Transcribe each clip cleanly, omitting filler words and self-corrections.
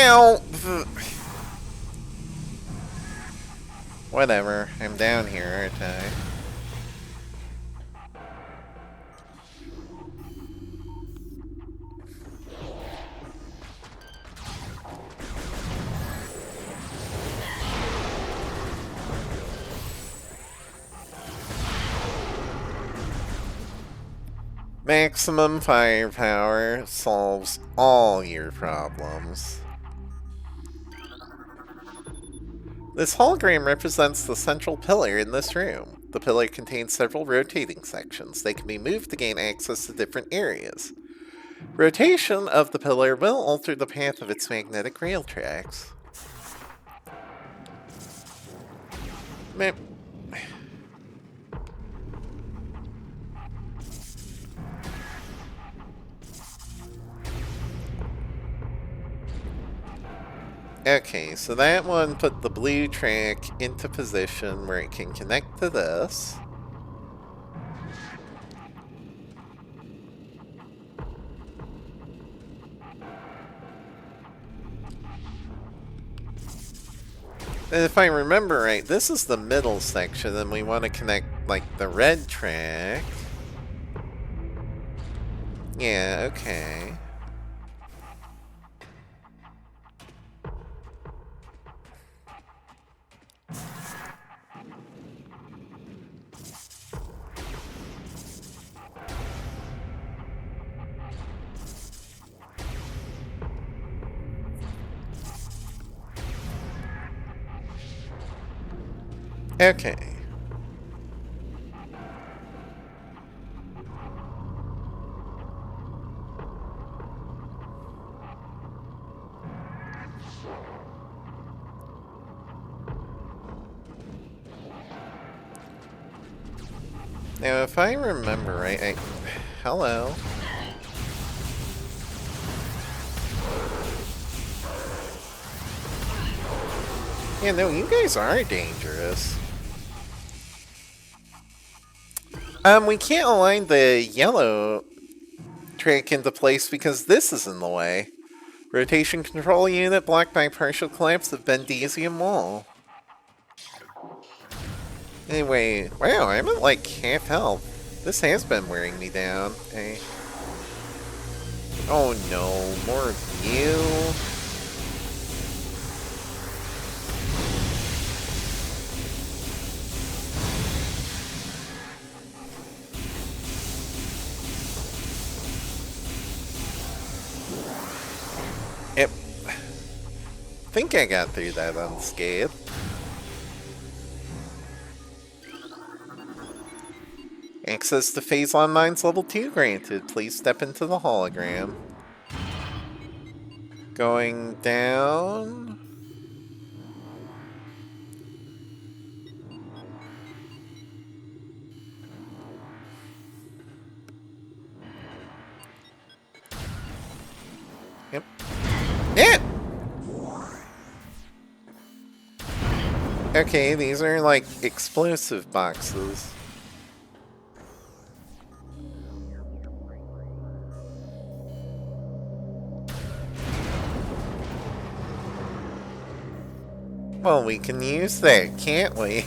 Ow! Whatever, I'm down here, aren't I? Maximum firepower solves all your problems. This hologram represents the central pillar in this room. The pillar contains several rotating sections. They can be moved to gain access to different areas. Rotation of the pillar will alter the path of its magnetic rail tracks. Meh. Okay, so that one put the blue track into position where it can connect to this. And if I remember right, this is the middle section, and we want to connect, like, the red track. Yeah, okay. Okay. Now, if I remember right, hello. Yeah, no, you guys are dangerous. We can't align the yellow track into place because this is in the way. Rotation control unit blocked by partial collapse of Bendesium wall. Anyway, wow, I'm at like half health. This has been wearing me down. Hey. Oh no, more of you. Yep. I think I got through that unscathed. Access to Phase-On Mines Level 2 granted. Please step into the hologram. Going down. Yep. Yeah! Okay, these are like explosive boxes. Well, we can use that, can't we?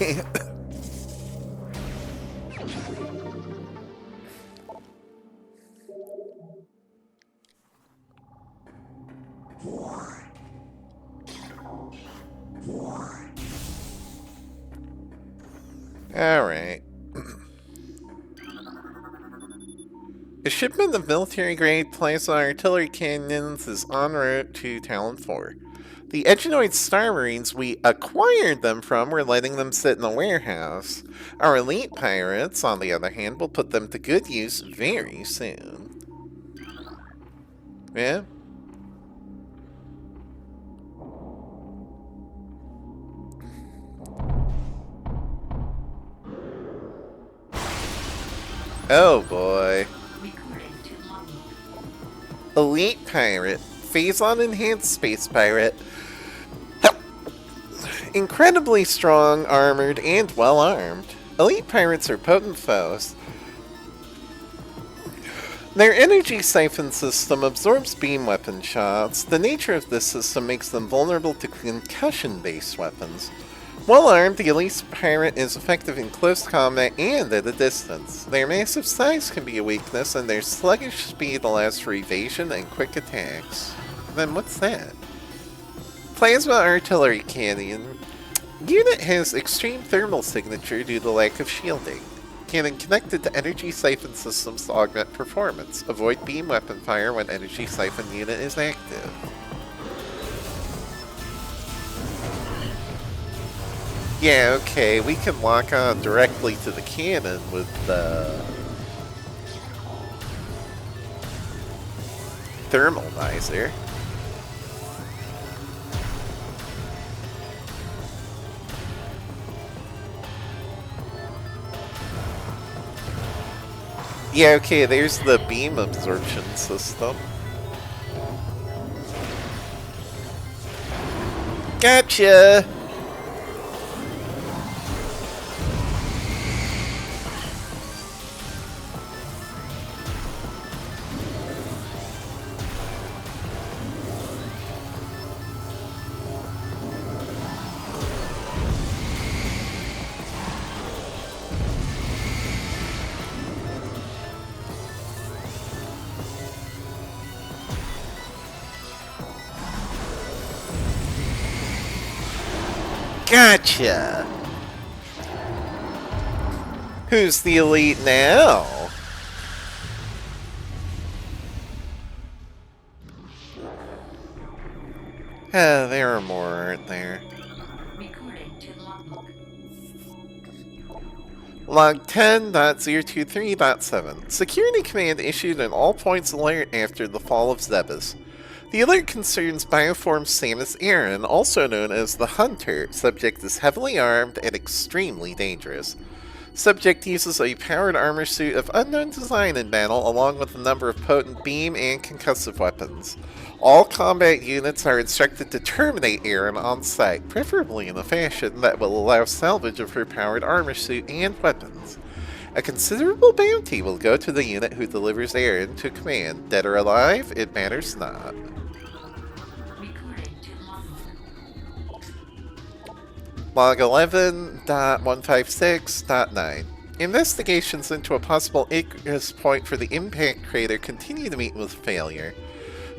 Alright. A shipment of military-grade plasma artillery cannons is en route to Talon 4. The Edgenoid Star Marines we acquired them from were letting them sit in a warehouse. Our elite pirates, on the other hand, will put them to good use very soon. Yeah? Oh boy. Elite Pirate. Phase-On Enhanced Space Pirate. Incredibly strong, armored, and well-armed. Elite Pirates are potent foes. Their energy siphon system absorbs beam weapon shots. The nature of this system makes them vulnerable to concussion-based weapons. While armed, the elite pirate is effective in close combat and at a distance. Their massive size can be a weakness, and their sluggish speed allows for evasion and quick attacks. Then what's that? Plasma Artillery Cannon. Unit has extreme thermal signature due to lack of shielding. Cannon connected to energy siphon systems to augment performance. Avoid beam weapon fire when energy siphon unit is active. Yeah, okay, we can lock on directly to the cannon with the thermal visor. Yeah, okay, there's the beam absorption system. Gotcha! Gotcha! Who's the elite now? There are more, aren't there? Log 10.023.7. Security Command issued an all-points alert after the fall of Zebus. The alert concerns Bioform Samus Aran, also known as the Hunter. Subject is heavily armed and extremely dangerous. Subject uses a powered armor suit of unknown design in battle, along with a number of potent beam and concussive weapons. All combat units are instructed to terminate Aran on sight, preferably in a fashion that will allow salvage of her powered armor suit and weapons. A considerable bounty will go to the unit who delivers Aran to command. Dead or alive, it matters not. Log 11.156.9. Investigations into a possible egress point for the impact crater continue to meet with failure.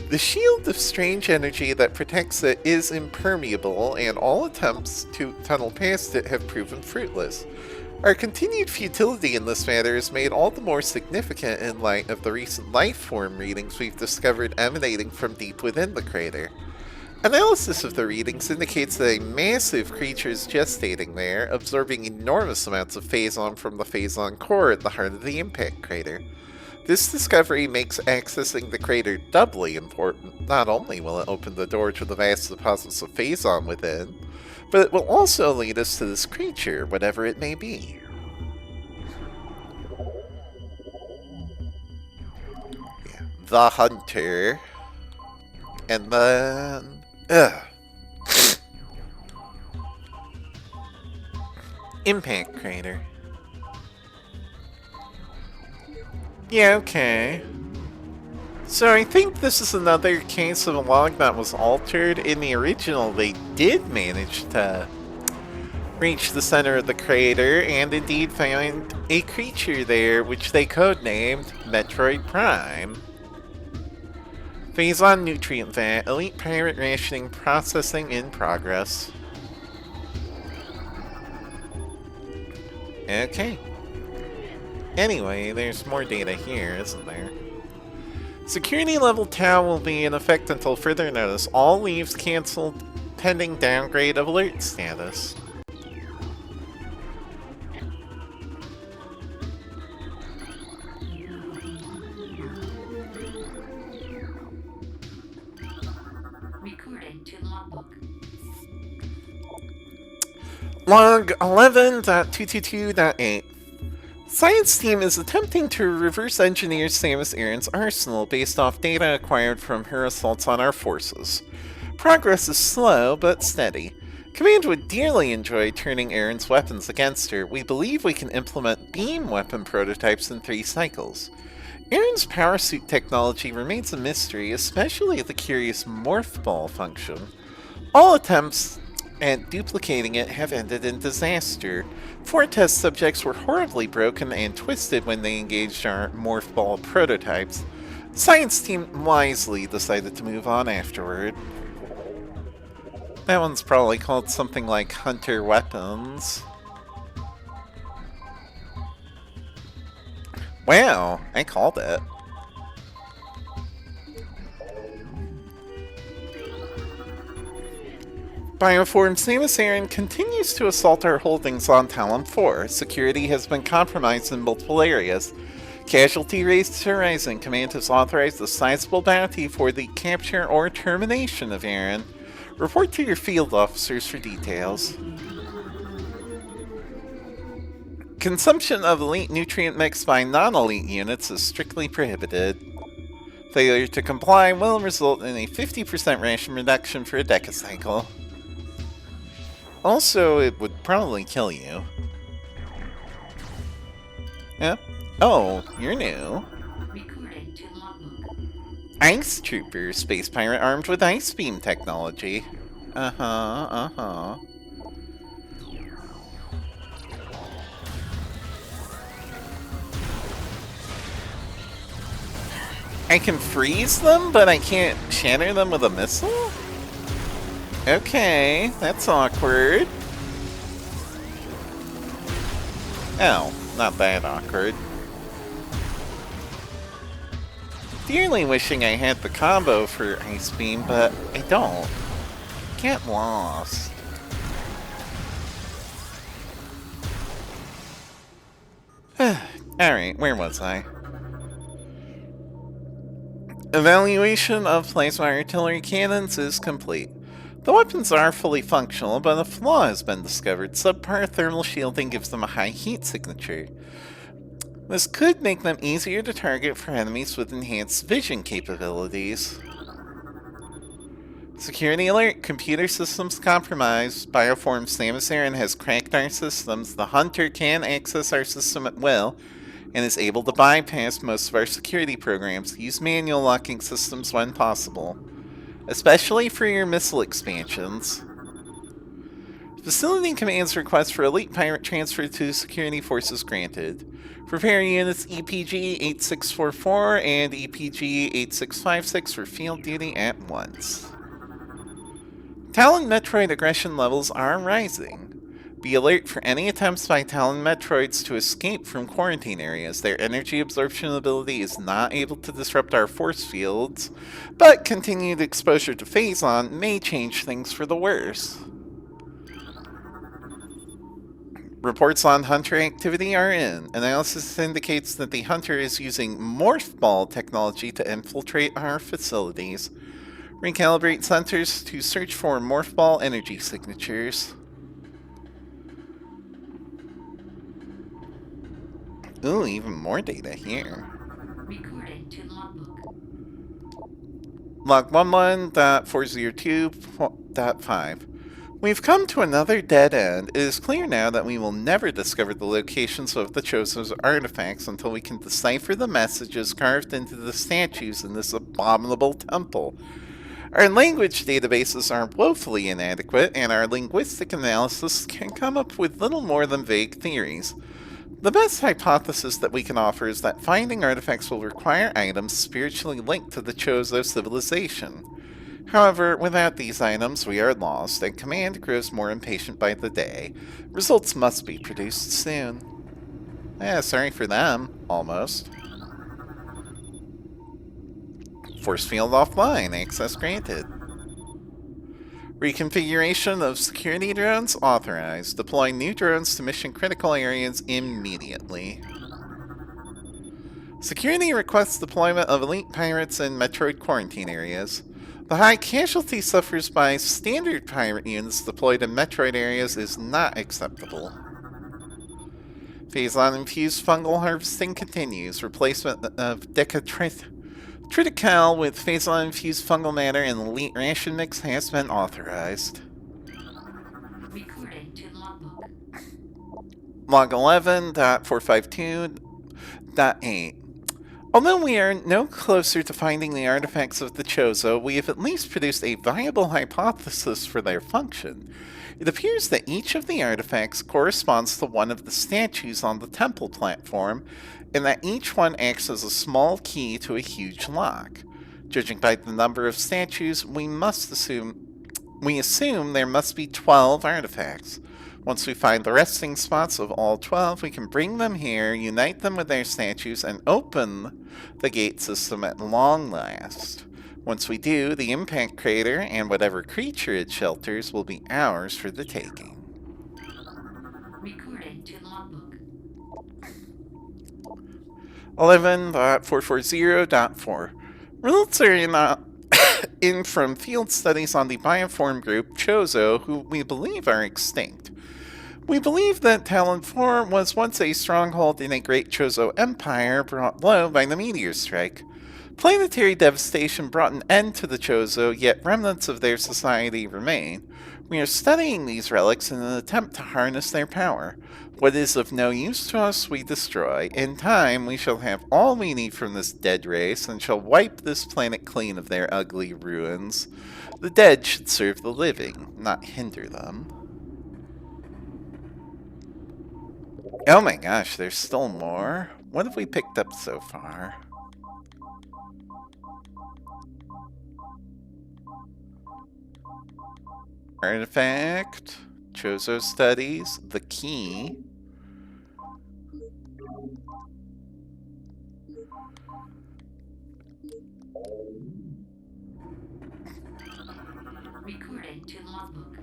The shield of strange energy that protects it is impermeable, and all attempts to tunnel past it have proven fruitless. Our continued futility in this matter is made all the more significant in light of the recent life form readings we've discovered emanating from deep within the crater. Analysis of the readings indicates that a massive creature is gestating there, absorbing enormous amounts of phazon from the phazon core at the heart of the impact crater. This discovery makes accessing the crater doubly important. Not only will it open the door to the vast deposits of phazon within, but it will also lead us to this creature, whatever it may be. Yeah. The Hunter. And then... Impact crater. Yeah, okay. So I think this is another case of a log that was altered. In the original, they did manage to reach the center of the crater and indeed find a creature there, which they codenamed Metroid Prime. Phazon Nutrient Vat, Elite Pirate Rationing Processing in progress. Okay. Anyway, there's more data here, isn't there? Security level tau will be in effect until further notice. All leaves cancelled pending downgrade of alert status. Log 11.222.8. Science team is attempting to reverse engineer Samus Aran's arsenal based off data acquired from her assaults on our forces. Progress is slow, but steady. Command would dearly enjoy turning Aran's weapons against her. We believe we can implement beam weapon prototypes in 3 cycles. Aaron's power suit technology remains a mystery, especially the curious morph ball function. All attempts at duplicating it have ended in disaster. 4 test subjects were horribly broken and twisted when they engaged our morph ball prototypes. The science team wisely decided to move on afterward. That one's probably called something like Hunter Weapons. Wow, I called it. Bioform Samus Aran continues to assault our holdings on Talon 4. Security has been compromised in multiple areas. Casualty rates are rising. Command has authorized a sizable bounty for the capture or termination of Aran. Report to your field officers for details. Consumption of elite nutrient mix by non-elite units is strictly prohibited. Failure to comply will result in a 50% ration reduction for a decacycle. Also, it would probably kill you. Yep. Oh, you're new. Ice Trooper, space pirate armed with ice beam technology. Uh-huh. I can freeze them, but I can't shatter them with a missile? Okay, that's awkward. Oh, not that awkward. Dearly wishing I had the combo for Ice Beam, but I don't. Get lost. Alright, where was I? Evaluation of plasma artillery cannons is complete. The weapons are fully functional, but a flaw has been discovered. Subpar thermal shielding gives them a high heat signature. This could make them easier to target for enemies with enhanced vision capabilities. Security alert! Computer systems compromised. Bioform Samus Aran has cracked our systems. The Hunter can access our system at will, and is able to bypass most of our security programs. Use manual locking systems when possible, especially for your missile expansions. Facility Command's request for Elite Pirate transfer to security forces granted. Prepare units EPG-8644 and EPG-8656 for field duty at once. Talon Metroid aggression levels are rising. Be alert for any attempts by Talon Metroids to escape from quarantine areas. Their energy absorption ability is not able to disrupt our force fields, but continued exposure to Phazon may change things for the worse. Reports on Hunter activity are in. Analysis indicates that the Hunter is using Morph Ball technology to infiltrate our facilities. Recalibrate sensors to search for Morph Ball energy signatures. Ooh, even more data here. Recording to logbook. Log 11.402.5. We've come to another dead end. It is clear now that we will never discover the locations of the chosen artifacts until we can decipher the messages carved into the statues in this abominable temple. Our language databases are woefully inadequate, and our linguistic analysis can come up with little more than vague theories. The best hypothesis that we can offer is that finding artifacts will require items spiritually linked to the Chozo civilization. However, without these items, we are lost, and Command grows more impatient by the day. Results must be produced soon. Sorry for them. Almost. Force field offline. Access granted. Reconfiguration of security drones authorized. Deploy new drones to mission-critical areas immediately. Security requests deployment of elite pirates in Metroid quarantine areas. The high casualty suffers by standard pirate units deployed in Metroid areas is not acceptable. Phazon-infused fungal harvesting continues. Replacement of Triticale with Phazon-infused fungal matter and elite ration mix has been authorized. Recording to logbook. Log 11.452.8. Although we are no closer to finding the artifacts of the Chozo, we have at least produced a viable hypothesis for their function. It appears that each of the artifacts corresponds to one of the statues on the temple platform, and that each one acts as a small key to a huge lock. Judging by the number of statues, we assume there must be 12 artifacts. Once we find the resting spots of all 12, we can bring them here, unite them with their statues, and open the gate system at long last. Once we do, the impact crater and whatever creature it shelters will be ours for the taking. Recording to logbook. 11.440.4. Results are in from field studies on the bioform group Chozo, who we believe are extinct. We believe that Talon 4 was once a stronghold in a great Chozo empire brought low by the meteor strike. Planetary devastation brought an end to the Chozo, yet remnants of their society remain. We are studying these relics in an attempt to harness their power. What is of no use to us, we destroy. In time, we shall have all we need from this dead race, and shall wipe this planet clean of their ugly ruins. The dead should serve the living, not hinder them. Oh my gosh, there's still more? What have we picked up so far? Artifact, Chozo Studies, the key. Recording to logbook.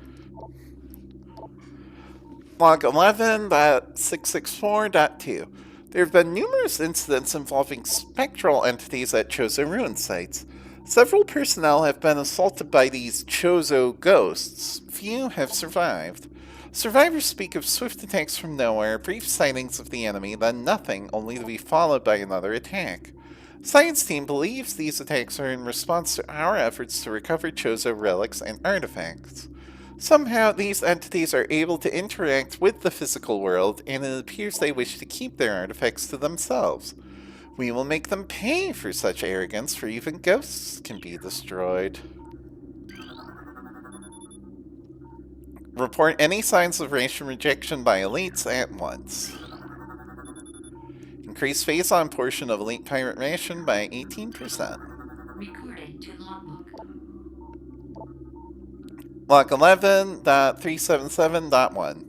Log 11.664.2. There have been numerous incidents involving spectral entities at Chozo ruin sites. Several personnel have been assaulted by these Chozo ghosts. Few have survived. Survivors speak of swift attacks from nowhere, brief sightings of the enemy, then nothing, only to be followed by another attack. Science team believes these attacks are in response to our efforts to recover Chozo relics and artifacts. Somehow, these entities are able to interact with the physical world, and it appears they wish to keep their artifacts to themselves. We will make them pay for such arrogance, for even ghosts can be destroyed. Report any signs of ration rejection by elites at once. Increase phase-on portion of elite pirate ration by 18%. Recording to logbook. Log 11.377.1.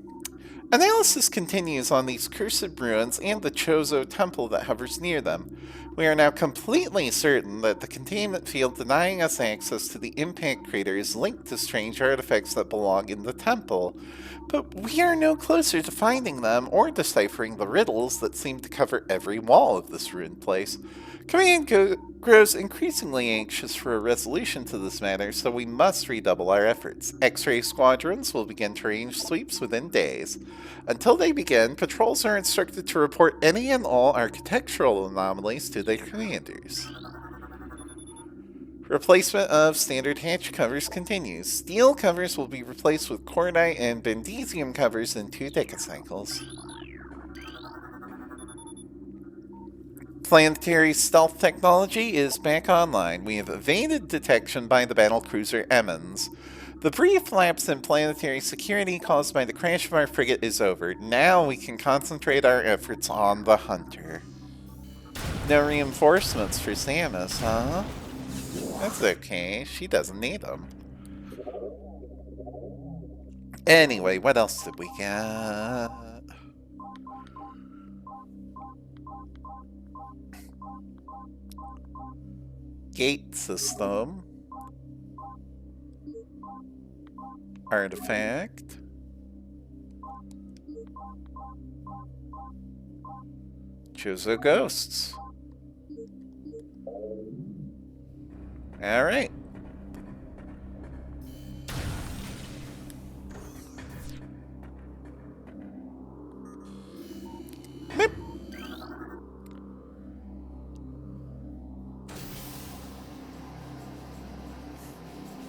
Analysis continues on these cursed ruins and the Chozo temple that hovers near them. We are now completely certain that the containment field denying us access to the impact crater is linked to strange artifacts that belong in the temple, but we are no closer to finding them or deciphering the riddles that seem to cover every wall of this ruined place. Command grows increasingly anxious for a resolution to this matter, so we must redouble our efforts. X-ray squadrons will begin terrain sweeps within days. Until they begin, patrols are instructed to report any and all architectural anomalies to their commanders. Replacement of standard hatch covers continues. Steel covers will be replaced with cordite and bendesium covers in 2 decacycles. Planetary stealth technology is back online. We have evaded detection by the battlecruiser Emmons. The brief lapse in planetary security caused by the crash of our frigate is over. Now we can concentrate our efforts on the Hunter. No reinforcements for Samus, huh? That's okay. She doesn't need them. Anyway, what else did we get? Gate system. Artifact. Chozo ghosts. Alright. Meep.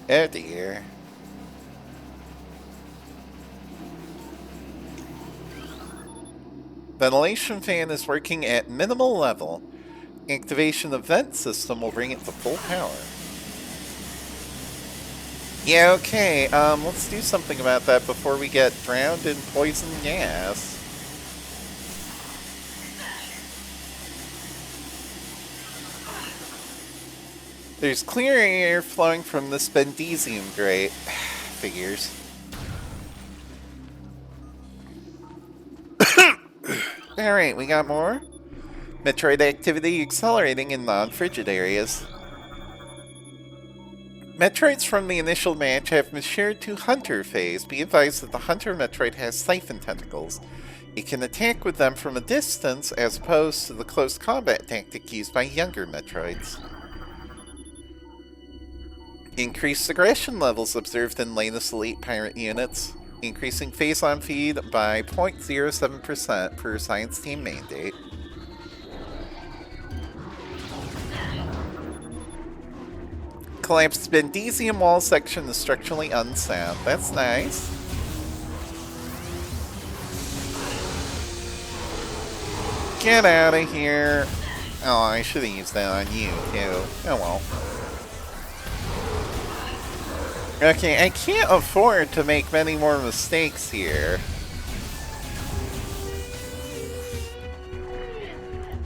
Oh dear. Ventilation fan is working at minimal level. Activation of vent system will bring it to full power. Yeah, okay, let's do something about that before we get drowned in poison gas. There's clear air flowing from this bendesium grate. Figures. Alright, we got more. Metroid activity accelerating in non-frigid areas. Metroids from the initial match have matured to Hunter phase. Be advised that the Hunter Metroid has siphon tentacles. It can attack with them from a distance as opposed to the close combat tactic used by younger Metroids. Increased aggression levels observed in latest Elite Pirate units, increasing phase-on feed by 0.07% per Science Team mandate. Collapsed Bendesium wall section is structurally unsound. That's nice. Get out of here. Oh, I should have used that on you, too. Oh well. Okay, I can't afford to make many more mistakes here.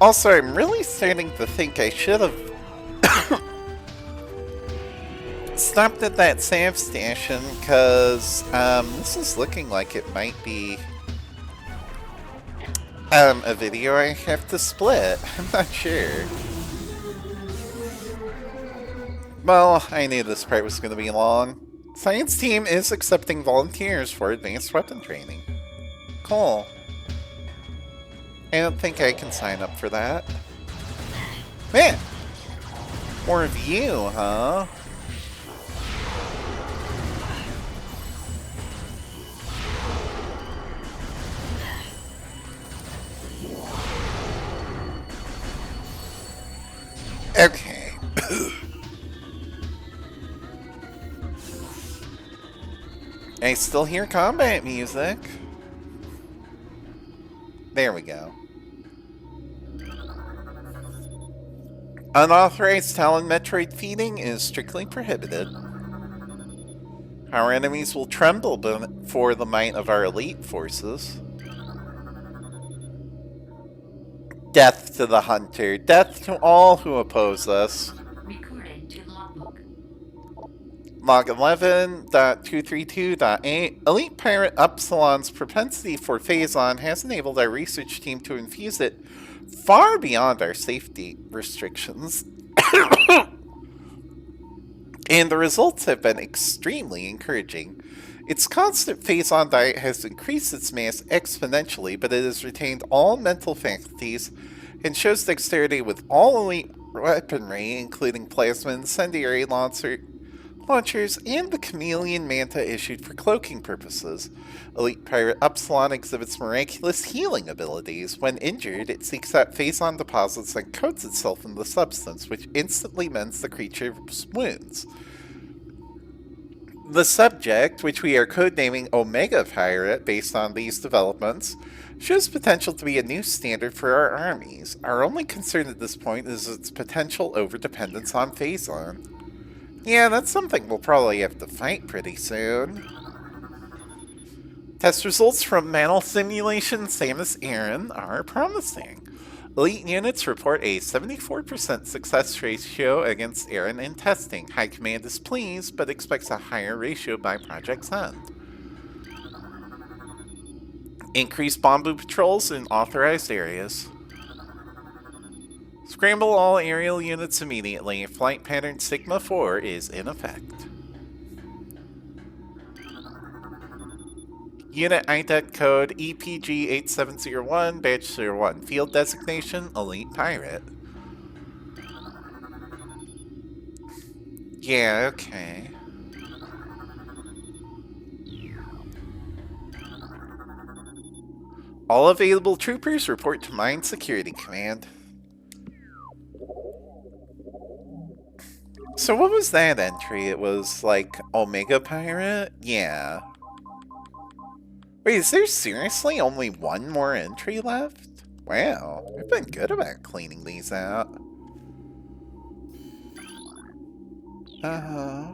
Also, I'm really starting to think I should have stopped at that Sav station, because this is looking like it might be a video I have to split. I'm not sure. Well, I knew this part was going to be long. Science team is accepting volunteers for advanced weapon training. Cool. I don't think I can sign up for that. Man! More of you, huh? Okay. I still hear combat music. There we go. Unauthorized Talon Metroid feeding is strictly prohibited. Our enemies will tremble before the might of our elite forces. Death to the Hunter. Death to all who oppose us. Recorded to logbook. Log 11.232.8. Elite Pirate Upsilon's propensity for Phazon has enabled our research team to infuse it far beyond our safety restrictions. And the results have been extremely encouraging. Its constant Phazon diet has increased its mass exponentially, but it has retained all mental faculties and shows dexterity with all elite weaponry, including plasma incendiary launchers and the chameleon manta issued for cloaking purposes. Elite Pirate Upsilon exhibits miraculous healing abilities. When injured, it seeks out Phazon deposits and coats itself in the substance, which instantly mends the creature's wounds. The subject, which we are codenaming Omega Pirate based on these developments, shows potential to be a new standard for our armies. Our only concern at this point is its potential overdependence on Phazon. Yeah, that's something we'll probably have to fight pretty soon. Test results from Mantle Simulation Samus Aran are promising. Elite units report a 74% success ratio against Aran in testing. High Command is pleased, but expects a higher ratio by Project's end. Increase Bombu patrols in authorized areas. Scramble all aerial units immediately. Flight pattern Sigma 4 is in effect. Unit IDEC code EPG8701, Badge 01. Field designation Elite Pirate. Yeah, okay. All available troopers report to Mine Security Command. So what was that entry? It was like Omega Pirate? Yeah. Wait, is there seriously only one more entry left? Wow, we've been good about cleaning these out. Uh-huh.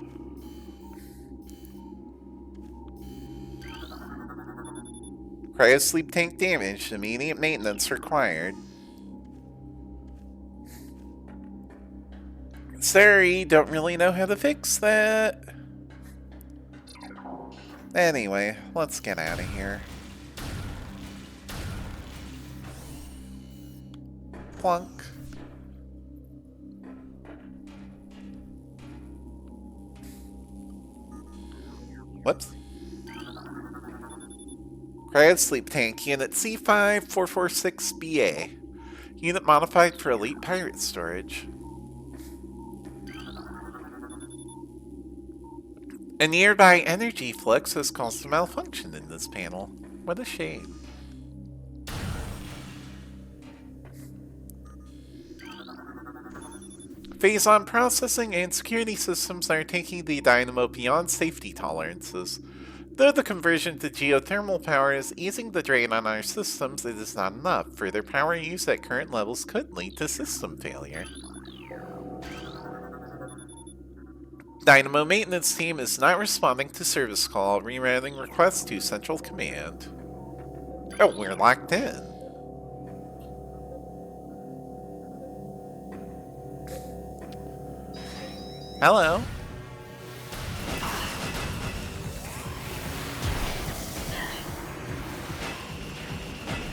Cryosleep tank damaged. Immediate maintenance required. Sorry, don't really know how to fix that. Anyway, let's get out of here. Plunk. Whoops. Cryosleep tank, Unit C5446BA. Unit modified for elite pirate storage. A nearby energy flux has caused a malfunction in this panel. What a shame. Phase-on processing and security systems are taking the dynamo beyond safety tolerances. Though the conversion to geothermal power is easing the drain on our systems, it is not enough. Further power use at current levels could lead to system failure. Dynamo maintenance team is not responding to service call, rerouting requests to central command. Oh, we're locked in. Hello.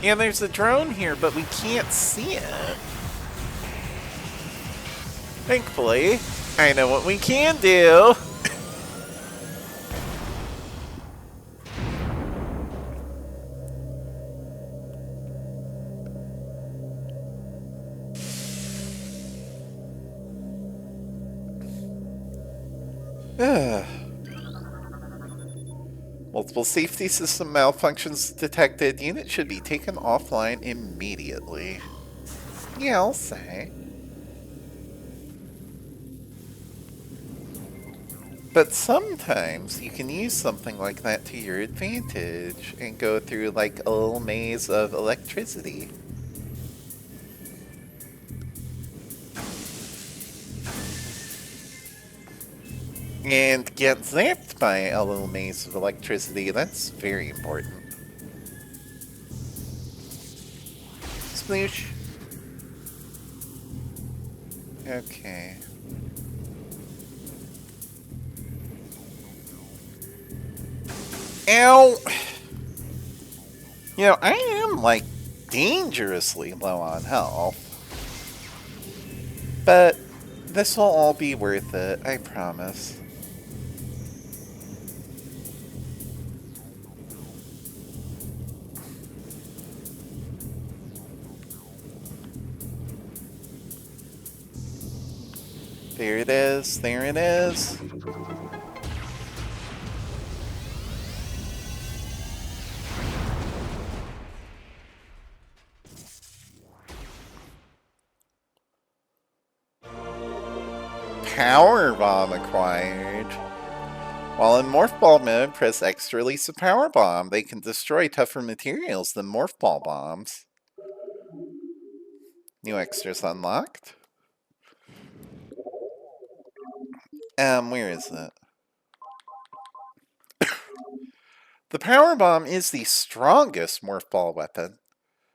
Yeah, there's a drone here, but we can't see it. Thankfully, I know what we can do. Multiple safety system malfunctions detected. Unit should be taken offline immediately. Yeah, I'll say. But sometimes you can use something like that to your advantage and go through like a little maze of electricity. And get zapped by a little maze of electricity. That's very important. Sploosh. Okay. Ow! You know, I am, like, dangerously low on health. But this will all be worth it, I promise. There it is, there it is. Power bomb acquired. While in Morph Ball mode, press X to release a power bomb. They can destroy tougher materials than Morph Ball bombs. New extras unlocked. Where is it? The power bomb is the strongest Morph Ball weapon.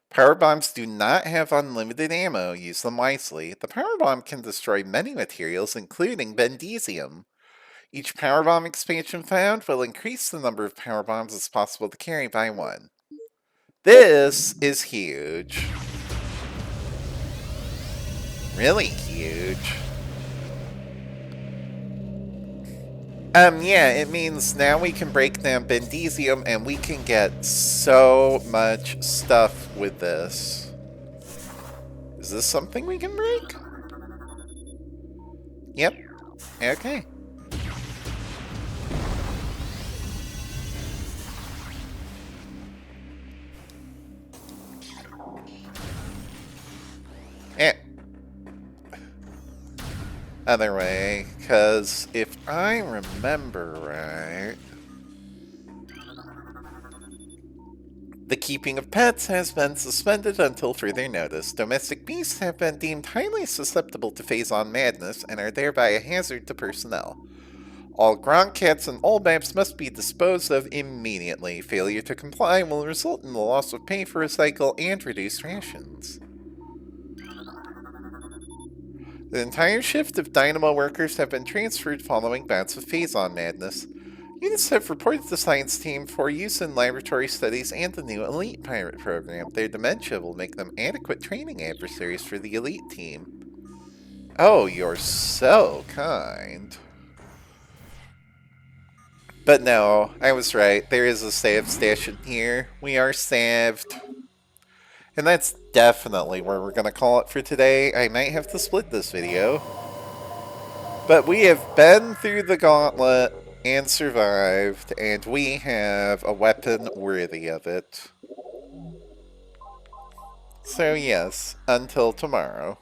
Power bombs do not have unlimited ammo. Use them wisely. The power bomb can destroy many materials, including Bendesium. Each power bomb expansion found will increase the number of power bombs as possible to carry by 1. This is huge. Really huge. Yeah, it means now we can break down Bendesium and we can get so much stuff with this. Is this something we can break? Yep. Okay. Eh. Other way, because if I remember right, The keeping of pets has been suspended until further notice. Domestic beasts have been deemed highly susceptible to phase-on madness and are thereby a hazard to personnel. All ground cats and Olbaps must be disposed of immediately. Failure to comply will result in the loss of pay for recycle and reduced rations. The entire shift of Dynamo workers have been transferred following bouts of phase-on madness. Units have reported to the science team for use in laboratory studies and the new Elite Pirate program. Their dementia will make them adequate training adversaries for the Elite team. Oh, you're so kind. But no, I was right. There is a save station here. We are saved. And that's definitely where we're going to call it for today. I might have to split this video. But we have been through the gauntlet and survived, and we have a weapon worthy of it. So yes, until tomorrow.